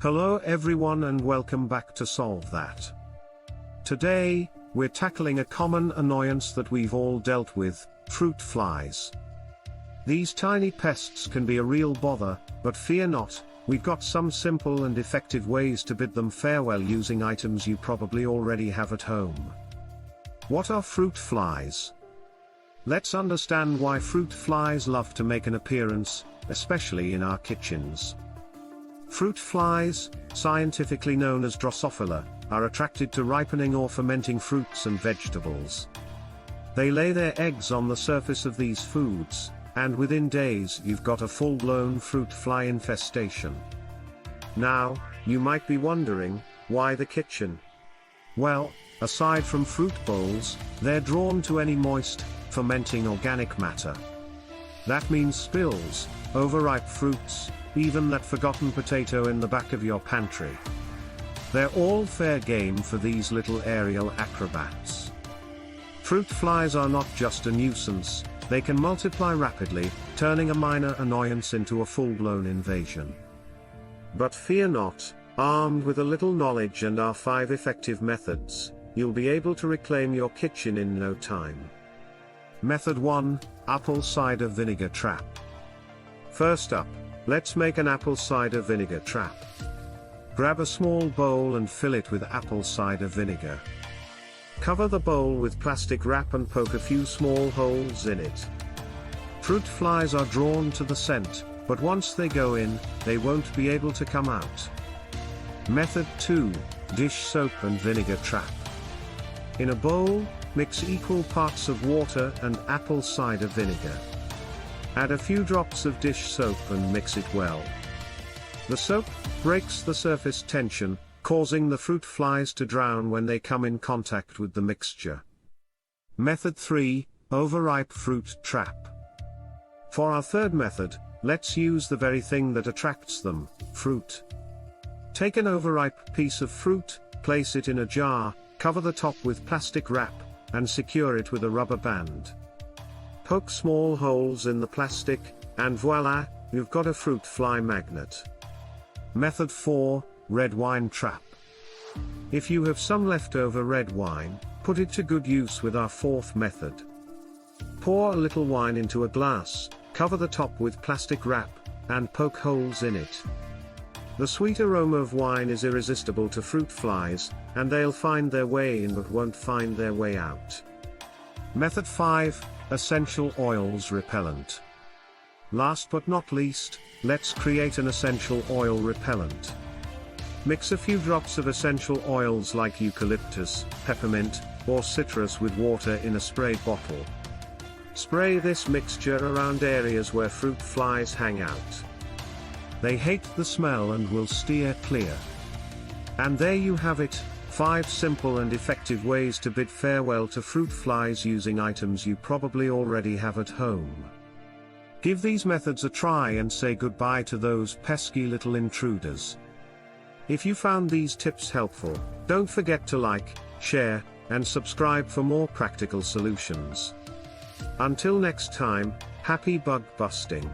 Hello everyone and welcome back to Solve That. Today, we're tackling a common annoyance that we've all dealt with, fruit flies. These tiny pests can be a real bother, but fear not, we've got some simple and effective ways to bid them farewell using items you probably already have at home. What are fruit flies? Let's understand why fruit flies love to make an appearance, especially in our kitchens. Fruit flies, scientifically known as Drosophila, are attracted to ripening or fermenting fruits and vegetables. They lay their eggs on the surface of these foods, and within days you've got a full-blown fruit fly infestation. Now, you might be wondering, why the kitchen? Well, aside from fruit bowls, they're drawn to any moist, fermenting organic matter. That means spills, overripe fruits, even that forgotten potato in the back of your pantry. They're all fair game for these little aerial acrobats. Fruit flies are not just a nuisance, they can multiply rapidly, turning a minor annoyance into a full-blown invasion. But fear not, armed with a little knowledge and our 5 effective methods, you'll be able to reclaim your kitchen in no time. Method 1, Apple Cider Vinegar Trap. First up, let's make an apple cider vinegar trap. Grab a small bowl and fill it with apple cider vinegar. Cover the bowl with plastic wrap and poke a few small holes in it. Fruit flies are drawn to the scent, but once they go in, they won't be able to come out. Method 2, Dish soap and vinegar trap. In a bowl, mix equal parts of water and apple cider vinegar. Add a few drops of dish soap and mix it well. The soap breaks the surface tension, causing the fruit flies to drown when they come in contact with the mixture. Method 3, Overripe Fruit Trap. For our third method, let's use the very thing that attracts them, fruit. Take an overripe piece of fruit, place it in a jar, cover the top with plastic wrap, and secure it with a rubber band. Poke small holes in the plastic, and voila, you've got a fruit fly magnet. Method 4, Red Wine Trap. If you have some leftover red wine, put it to good use with our fourth method. Pour a little wine into a glass, cover the top with plastic wrap, and poke holes in it. The sweet aroma of wine is irresistible to fruit flies, and they'll find their way in but won't find their way out. Method 5, Essential Oils Repellent. Last but not least, let's create an essential oil repellent. Mix a few drops of essential oils like eucalyptus, peppermint, or citrus with water in a spray bottle. Spray this mixture around areas where fruit flies hang out. They hate the smell and will steer clear. And there you have it, 5 simple and effective ways to bid farewell to fruit flies using items you probably already have at home. Give these methods a try and say goodbye to those pesky little intruders. If you found these tips helpful, don't forget to like, share, and subscribe for more practical solutions. Until next time, happy bug busting.